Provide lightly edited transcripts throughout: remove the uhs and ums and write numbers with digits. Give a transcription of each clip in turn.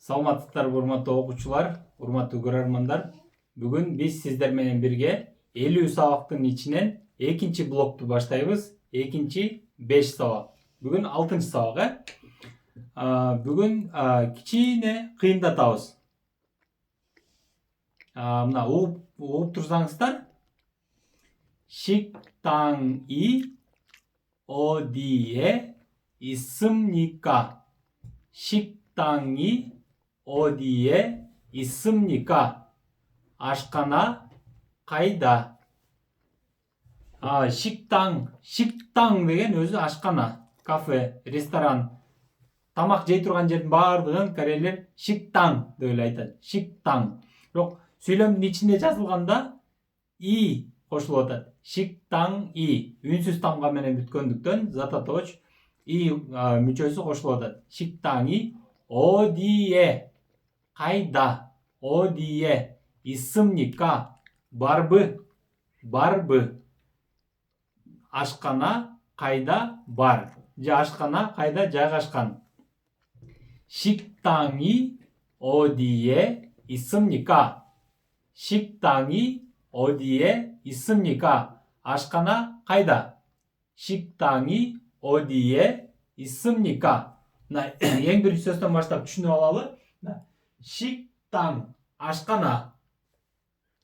Саламатсыздарбы урматтуу окуучулар, урматтуу көрөрмандар. Бүгүн биз сиздер менен бирге 50 сабактын ичинен экинчи блокту баштайбыз. Экинчи 5 сабак. Бүгүн 6-чы сабак, Бүгүн кичине кыйындатабыз. Мына угуп турсаңыздар. 식당이 어디에 있습니까? 식당이 어디에 있습니까? 아시카나 қайда? 식당 деген өзү ашкана, кафе, ресторан, тамак жей турган жердин баардыгын корейлер 식당 деп эле айтат. 식당. Бирок сүйлөмдүн ичинде жазылганда и кошулуп атат. 식당이 үнсүз тамга менен бүткөндүктөн зататоч и мүчөсү кошулуп атат. 식당이 어디에 қайда? 어디에 있습니까? барбы. ашкана кайда бар же ашкана кайда жайгашкан. 식당이 어디에 있습니까? 식당이 어디에 있습니까? ашкана кайда? 식당이 어디에 있습니까? Эң биринчи сөздөн баштап түшүнүп алалы. 식당, ашкана.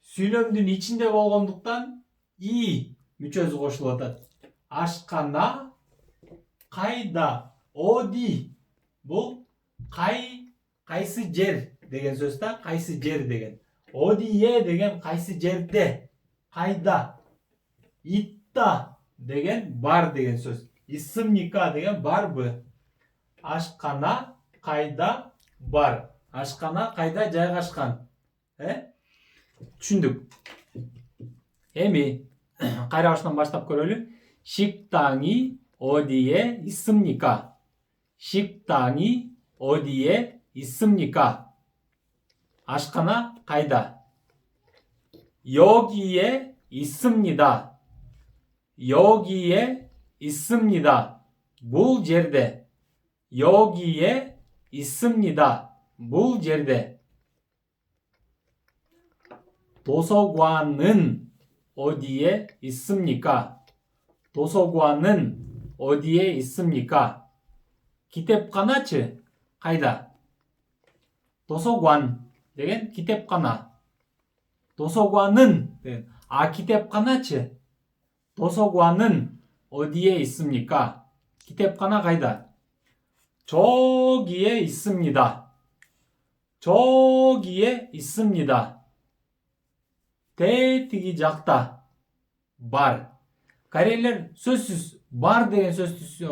Сүйлөмдүн ичинде болгондуктан и мүчөсү кошулуп атат. ашкана кайда? оди. Бул кайсы жер деген сөз да, кайсы жер деген. одие деген кайсы жерде, кайда. итта деген бар деген сөз. 있습니까 деген барбы. ашкана кайда бар. ашкана кайда жайгашкан. Түшүндүк. Эми кайра башынан баштап көрөлү. 식당이 어디에 있습니까? 식당이 어디에 있습니까? ашкана кайда? 여기에 있습니다. 여기에 있습니다. бул жерде. 여기에 있습니다. бул жерде. 도서관은 어디에 있습니까? 도서관은 어디에 있습니까? 기텝카나치 кайда? 도서관 деген 기텝카나. 도서관은 기텝카나치. 도서관은 어디에 있습니까? 기텝카나 кайда? 저기에 있습니다. 저기에 있습니다. тетиги жакта. бар. Корейлер сөзсүз бар деген сөздү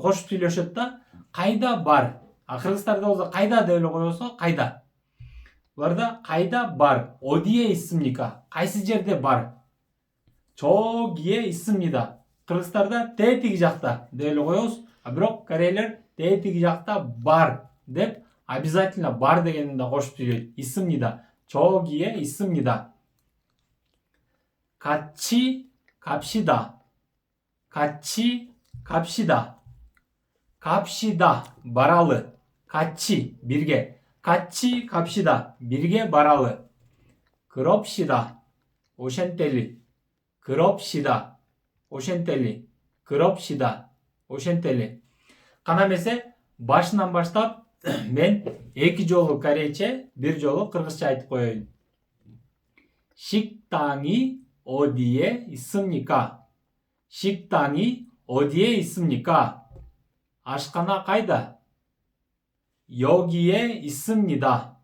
кошуп сүйлөшөт да. Кайда бар? Кыргыздарда болсо кайда деп эле коебуз, кайда. Буларда кайда бар? 어디에 있습니까? Кайсы жерде бар? 저기에 있습니다. Кыргыздарда тетиги жакта деп эле коебуз. Бирок корейлер тетиги жакта бар деп обязательно бар дегенин да кошуп сүйлөйт. 있습니다. 저기에 있습니다. 같이 갑시다. 같이 갑시다. 갑시다. баралы. 같이 бирге. 같이 갑시다. бирге баралы. 그럽시다. ошентели. 그럽시다. ошентели. 그럽시다. ошентели. Кана эмесе башынан баштап мен эки жолу корейче, бир жолу кыргызча айтып коеюн. 식당이 어디에 있습니까? 식당이 어디에 있습니까? ашкана кайда? 여기에 있습니다.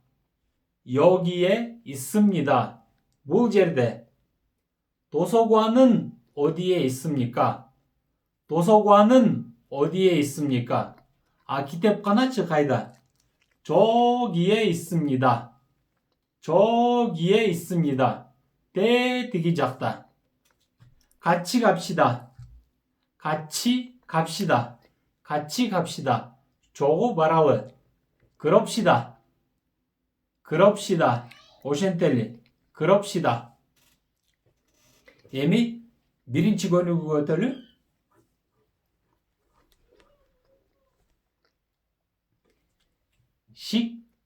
여기에 있습니다. бул жерде. 도서관은 어디에 있습니까? 도서관은 어디에 있습니까? 기텝카나치 кайда? 저기에 있습니다. 저기에 있습니다. тетиги жакта. 같이 갑시다. 같이 갑시다. 같이 갑시다. 저거 баралы. 그럽시다. 그럽시다. ошентели. 그럽시다. эми биринчи көнүгүгө өтөлү.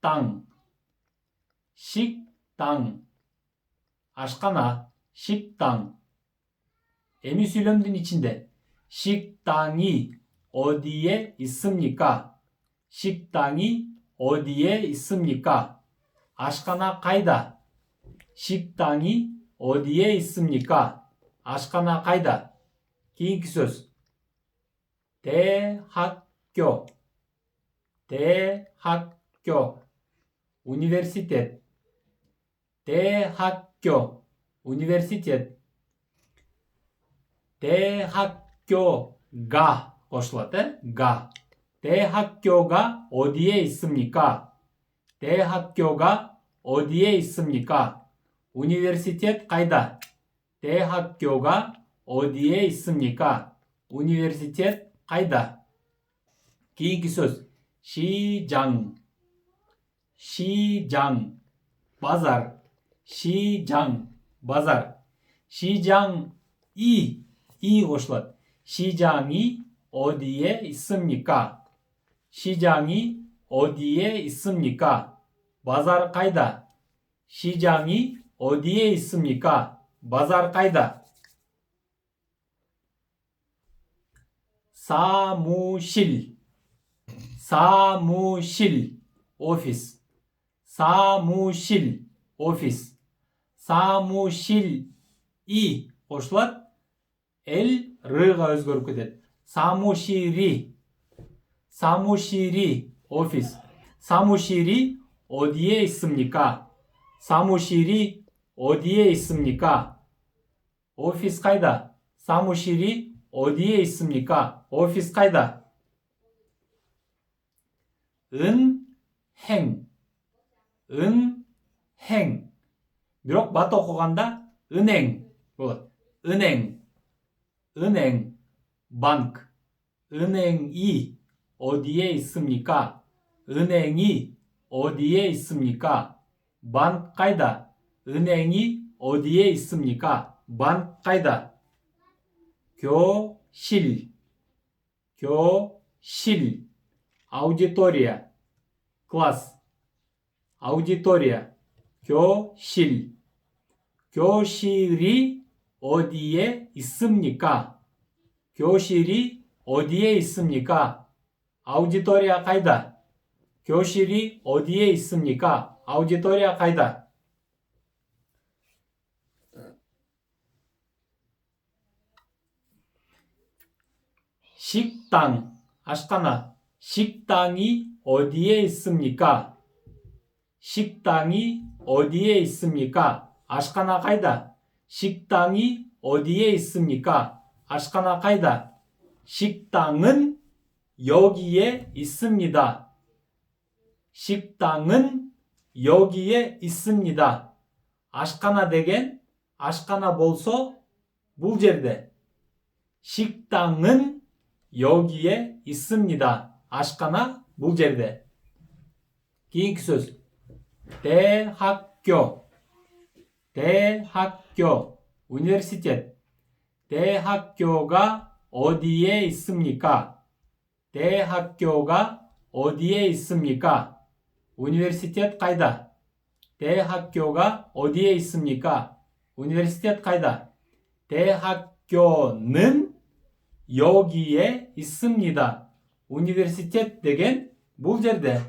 식당, 식당, 아시카나, 식당. 에미 수렴된 içinde 식당이 어디에 있습니까? 식당이 어디에 있습니까? 아시카나 가이다. 식당이 어디에 있습니까? 아시카나 가이다. 기인기 söz. 대학교, 대학교, üniversitet, 대학교, üniversitet, 대학교가 거슬렀대. 가. 대학교가 어디에 있습니까? 대학교가 어디에 있습니까? üniversitet 가이다. 대학교가 어디에 있습니까? üniversitet 가이다. 기인기 söz. 시장, 시장, pazar, 시장, pazar. 시장이 거슬렀. 시장이 어디에 있습니까? 시장이 어디에 있습니까? pazar 가이다. 시장이 어디에 있습니까? pazar 가이다. 사무실, 사무실, 오피스, 사무실, 오피스, 사무실이 거슬렀. 엘, 르가 өзгөрүп кетет. 사무실이, 사무실이, 오피스. 사무실이 어디에 있습니까? 사무실이 어디에 있습니까? 오피스 가이다. 사무실이 어디에 있습니까? 오피스 가이다. 은행, 은행. 비록 맞고 간다. 은행, 은행, 은행, bank. 은행이 어디에 있습니까? 은행이 어디에 있습니까? bank 가이다. 은행이 어디에 있습니까? bank 가이다. 교실, 교실, аудитория, класс, аудитория, 교실. 교실이 어디에 있습니까? 교실이 어디에 있습니까? 아우디토리아 가이다. 교실이 어디에 있습니까? 아우디토리아 가이다. 식당, 아시카나. 식당이 어디에 있습니까? 식당이 어디에 있습니까? 아시카나 가이다. 식당이 어디에 있습니까? 아시카나 가이다. 식당은 여기에 있습니다. 식당은 여기에 있습니다. 아시카나 деген 아시카나 болсо бұл жерде. 식당은 여기에 있습니다. 아시카나 бұл жерде. кейінгі сөз. 대학교, 대학교, университет. 대학교가 어디에 있습니까? 대학교가 어디에 있습니까? университет 가이다. 대학교가 어디에 있습니까? университет 가이다. 대학교는 여기에 있습니다. университет деген бұл жерде.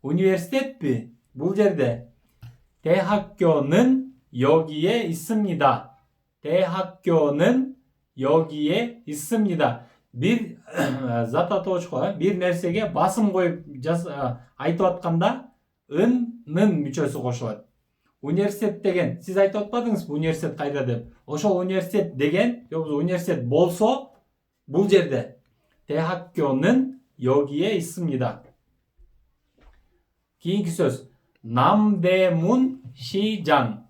университет пе? бұл жерде. 대학교는 여기에 있습니다. 대학교는 여기에 있습니다. Bir zat атап отыр. Bir нәрсеге басым қойып айтып жатқанда ын-нын мүшесі қосылады. Университет деген, сіз айтып отпадыңыз университет қайда деп. Ошол университет деген, университет болсо бұл жерде. 대학교는 여기에 있습니다. кейінгі сөз. 남대문 시장.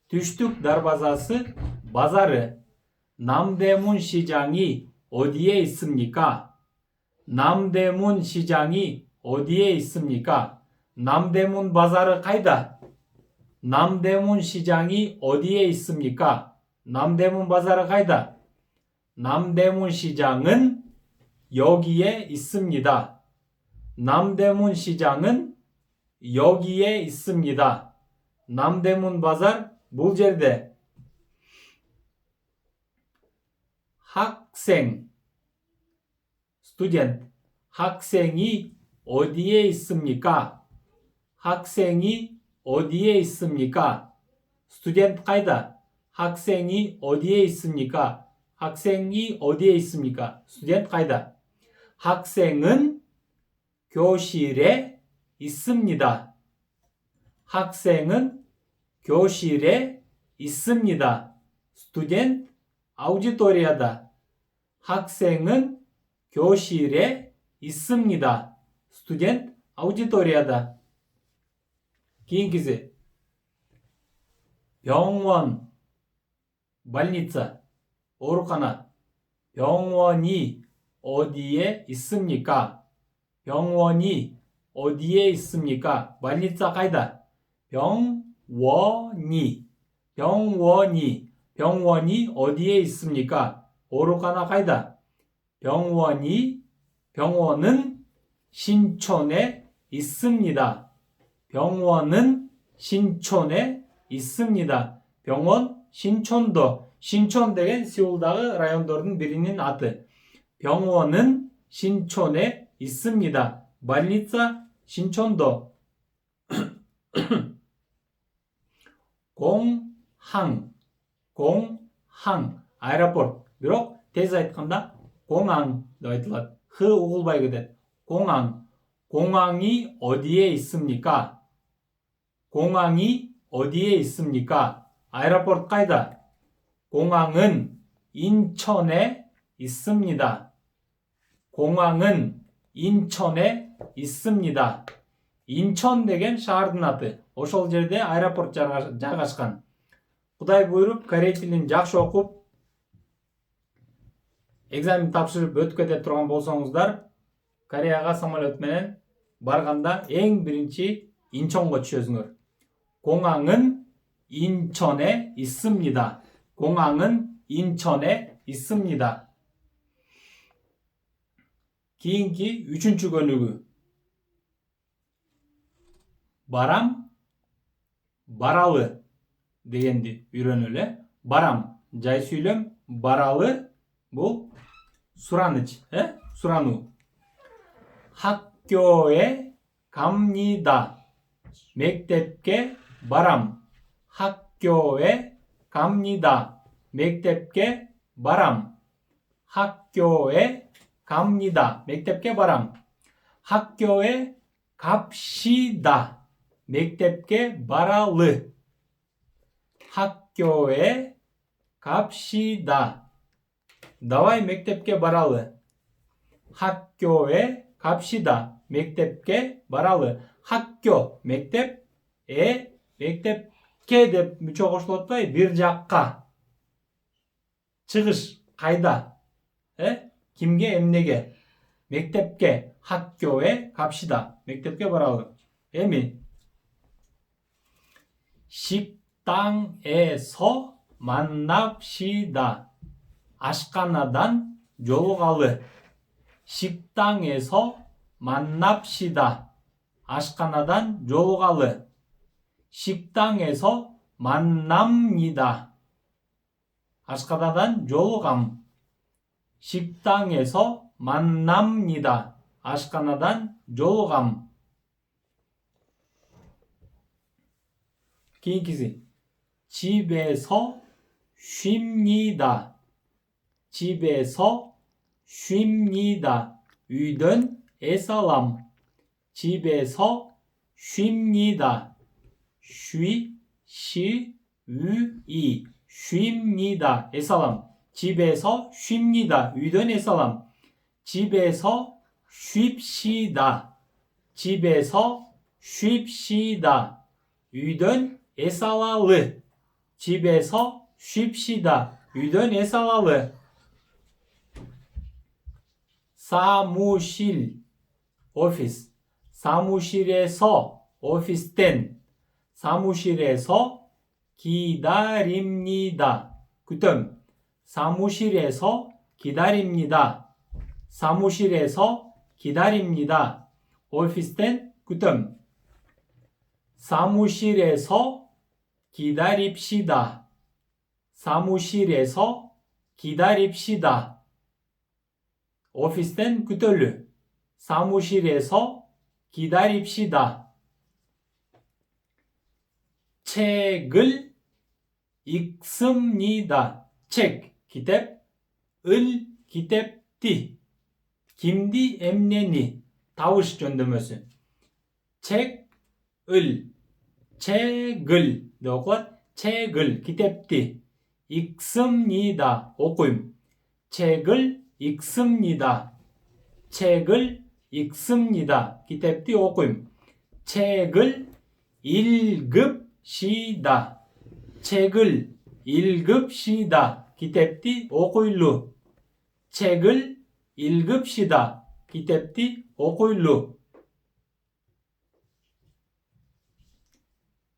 түштүк дарбазасы базары. 남대문 시장이 어디에 있습니까? 남대문 시장이 어디에 있습니까? 남대문 바자르 가이다. 남대문 시장이 어디에 있습니까? 남대문 바자르 가이다. 남대문 시장은 여기에 있습니다. 남대문 시장은 여기에 있습니다. 남대문 바जार бұл жерде. 학생 스튜던트 학생이 어디에 있습니까? 학생이 어디에 있습니까? 스튜던트 қайда? 학생이 어디에 있습니까? 학생이 어디에 있습니까? 스튜던트 қайда? 학생은 교실에 있습니다. 학생은 교실에 있습니다. 스튜던트 아우디토리아다. 학생은 교실에 있습니다. 스튜던트 아우디토리아다. кейінгісі 병원 больница 어루카나 병원이 어디에 있습니까? 병원이 어디에 있습니까? больница қайда? 병원이 어디에 있습니까? 어루카나 қайда? 병원은 신촌에 있습니다. 병원은 신촌에 있습니다. 병원 신촌도 신촌 деген 세울дағы райондардың бірінің аты. 병원은 신촌에 있습니다. больница 신촌도. 공항 аэропорт. бирок тез айтканда 공항 деп айтылады. х угулбай кетет. 공항이 어디에 있습니까? 공항이 어디에 있습니까? 아에로포트 қайда? 공항은 인천에 있습니다. 공항은 인천에 있습니다. 인천 деген шаһардың аты. ошол жерде аэропорт жайгашкан. Кудай буйруп, корей тилин жакшы окуп, экзамен тапшырып өтүп кете турган болсоңуздар, Кореяга самолет менен барганда эң биринчи 인천го түшөсүңөр. 공항은 인천에 있습니다. 공항은 인천에 있습니다. кейінгі үчүнчү көнүгү. Барам, баралы дегенди үйрөнөлү. Барам жай сүйлөм, баралы бул сураныч, сурануу. 학교에 갑니다. мектепке барам. 학교에 갑니다. мектепке барам. 학교에 갑니다. мектепке барам. 학교에 갑시다. мектепке баралы. 학교에 갑시다. давай мектепке баралы. 학교에 갑시다. мектепке баралы. 학교, мектеп, мектепке деп мүчө кошулуп атпайбы? Бир жакка. Чыгыш кайда? Кимге, эмнеге? мектепке, 학교에 갑시다. мектепке баралы. эми 식당에서 만납시다. ашканадан жолугалы. 식당에서 만납시다. ашканадан жолугалы. 식당에서 만납니다. ашканадан жолугам. 식당에서 만납니다. ашканадан жолугам. кейінгісі 집에서 쉽니다. 집에서 쉽니다. үйдөн эс алам. 집에서 쉽니다. 쉽니다. эс алам. 집에서 쉽니다. үйдөн эс алам. 집에서 쉽시다. 집에서 쉽시다. үйдөн эс алалы. 집에서 쉽시다. үйдөн эс алалы. 사무실, 오피스. 사무실에서, 오피스텐. 사무실에서 기다립니다. күтөм. 사무실에서 기다립니다. 사무실에서 기다립니다. 오피스텐 күтөм. 사무실에서 기다립시다. 사무실에서 기다립시다. 오피스텐 kütölü. 사무실에서 기다립시다. 책을 읽습니다. 책, kitap, 을, kitapti. Kimdi, emneni. Tavış jönдөмөсү. 책을, 책을, 책을, kitapti. 읽습니다. оқойм. 책을 읽습니다. 책을 읽습니다. kitapti оқойм. 책을 읽읍시다. 책을 읽읍시다. kitapti оқойлу. 책을 읽읍시다. kitapti оқойлу.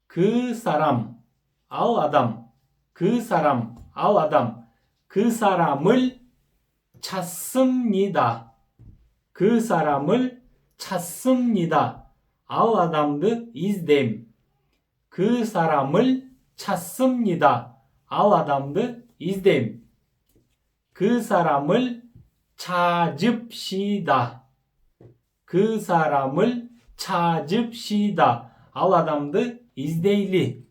그 사람, ал адам. 그 사람, ал адам. 그 사람을 찾습니다. 그 사람을 찾습니다. ал адамды издейм. 그 사람을 찾습니다. ал адамды издейм. 그 사람을 찾읍시다. 그 사람을 찾읍시다. ал адамды издейли.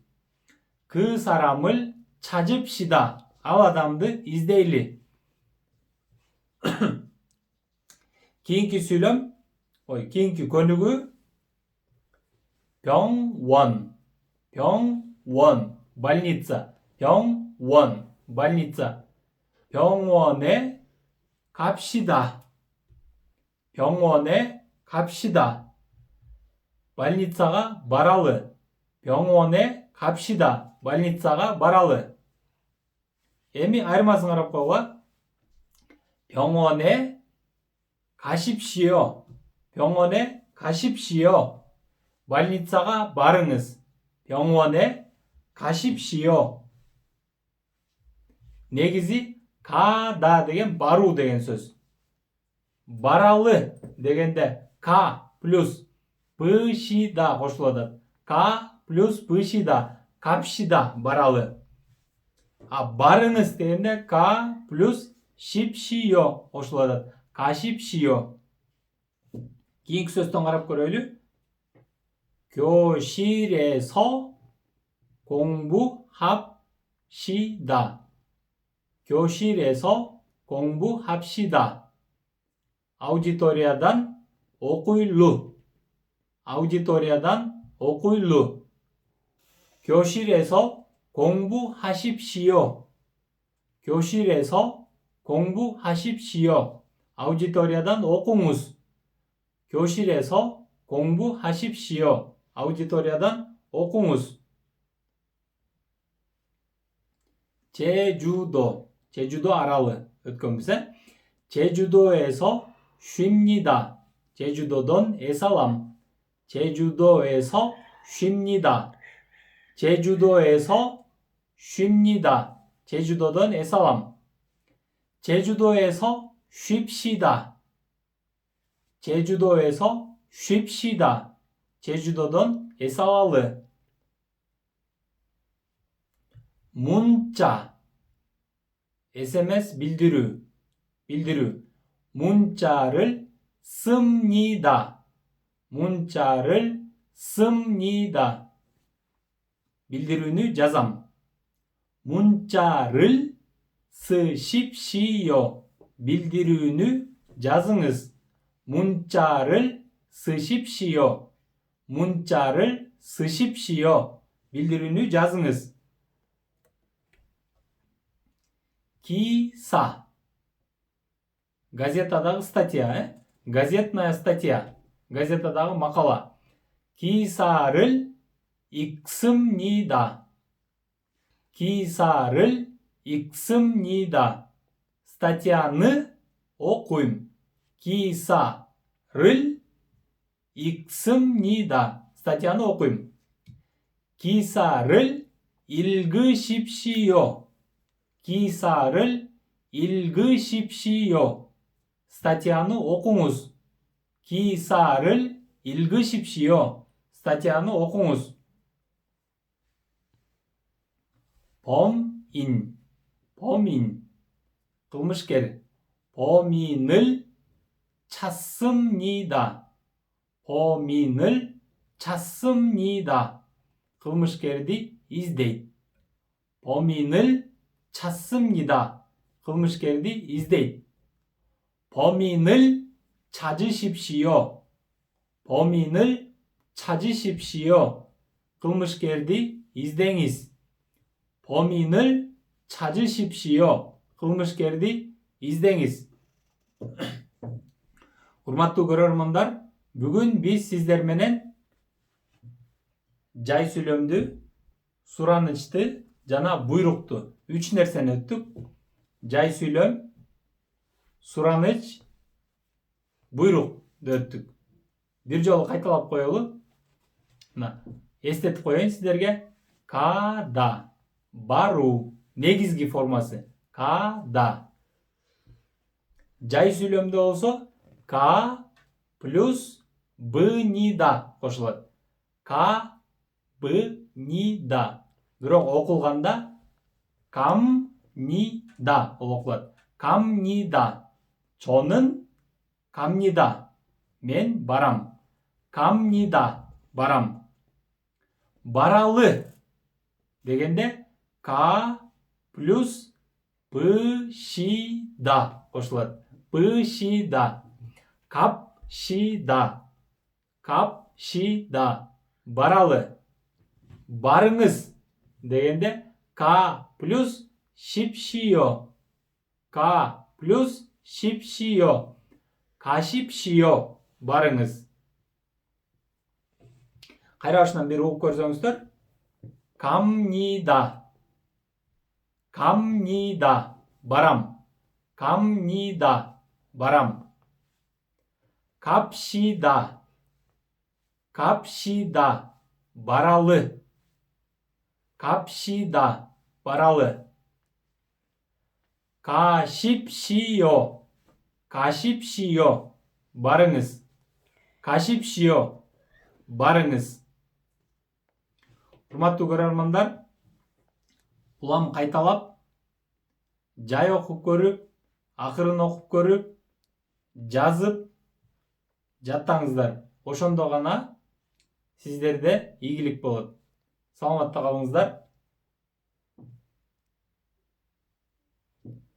그 사람을 찾읍시다. ал адамды издейли. кейінгі сөйлем, кейінгі көнігü 병원, 병원, больница, 병원, больница. 병원에 갑시다. 병원에 갑시다. больницаға баралы. 병원에 갑시다. больницаға баралы. эми айырмасын қарап қоюға. 병원에 가십시오. 병원에 가십시오. больницаға барыңыз. 병원에 가십시오. негізі 가다 деген бару деген сөз. баралы дегенде ка плюс бышида қосылады. ка плюс бышида, капшида баралы. А барыңыз дегенде ка плюс шипшио қосылады. 가십시오. кейінгі сөзден қарап көрелі. 교실에서 공부합시다. 교실에서 공부합시다. 아우디토리아단 оқойлу. 아우디토리아단 оқойлу. 교실에서 공부하십시오. 교실에서 공부하십시오. 아우디토리아단 оқыңыз. 교실에서 공부하십시오. 아우디토리아단 оқыңыз. 제주도, 제주도 аралы өткен бізде. 제주도에서 쉽니다. 제주도던 에살람. 제주도에서 쉽니다. 제주도에서 쉽니다. 제주도던 에살람. 제주도에서 쉽시다. 제주도에서 쉽시다. 제주도던 에살랄lı. 문자, SMS bildirü, bildirü. 문자를 씁니다. 문자를 씁니다. bildirünü жазам. 문자를 쓰십시오. bildirünü жазыңыз. 문자를 쓰십시오. 문자를 쓰십시오. bildirünü жазыңыз. 기사. газетадағы статья, газетная статья. газетадағы мақала. 기사를 읽습니다. 기사를 읽습니다. статьяны оқойм. 기사를 읽습니다. статьяны оқойм. 기사를 읽으십시오. 기사를 읽으십시오. статьяны оқыңыз. 기사를 읽으십시오. статьяны оқыңыз. 범인, 범인, 그물시ker, 범인을 찾습니다. 범인을 찾습니다. 그물시kerdi izleyit. 범인을 찾습니다. 그물시kerdi izleyit. 범인을 찾으십시오. 범인을 찾으십시오. 그물시kerdi izleyiniz. 범인을 찾으십시오. 그물시kerdi izleyiniz. Урматтуу көрөрмандар, бүгүн биз сиздер менен жай сүйлөмдү, суранычты жана буйрукту 3 нерсени өттүк. Жай сүйлөм, сураныч, буйрукту өттүк. Бир жолу кайталап коелу. Мына эстетип коеюн сиздерге. Када, баруу, негизги формасы. Када. Жай сүйлөмдө болсо К плюс б-нида кошулат. К, б-нида. Бирок окулганда кам-нида окулат. Кам-нида. Чонун кам-нида. Мен барам. Кам-нида. Барам. Баралы дегенде К плюс б-шида кошулат. б-шида. Капшида. Капшида. Баралы. Барыңыз дегенде К плюс шипшио. К плюс шипшио. Кашипшио. Барыңыз. Кайра башынан бери угуп көрсөңүздөр. Камнида. Камнида. Барам. Камнида. Барам. Капшида. Капшида. Баралы. Капшида. Баралы. Кашипшио. Кашипшио. Барыңыз. Кашипшио. Барыңыз. Урматтуу көрөрмандар, улам кайталап, жай окуп көрүп, акырын окуп көрүп, жазып жаттаңыздар. Ошондо гана сиздерде ийгилик болот. Саламатта калыңыздар.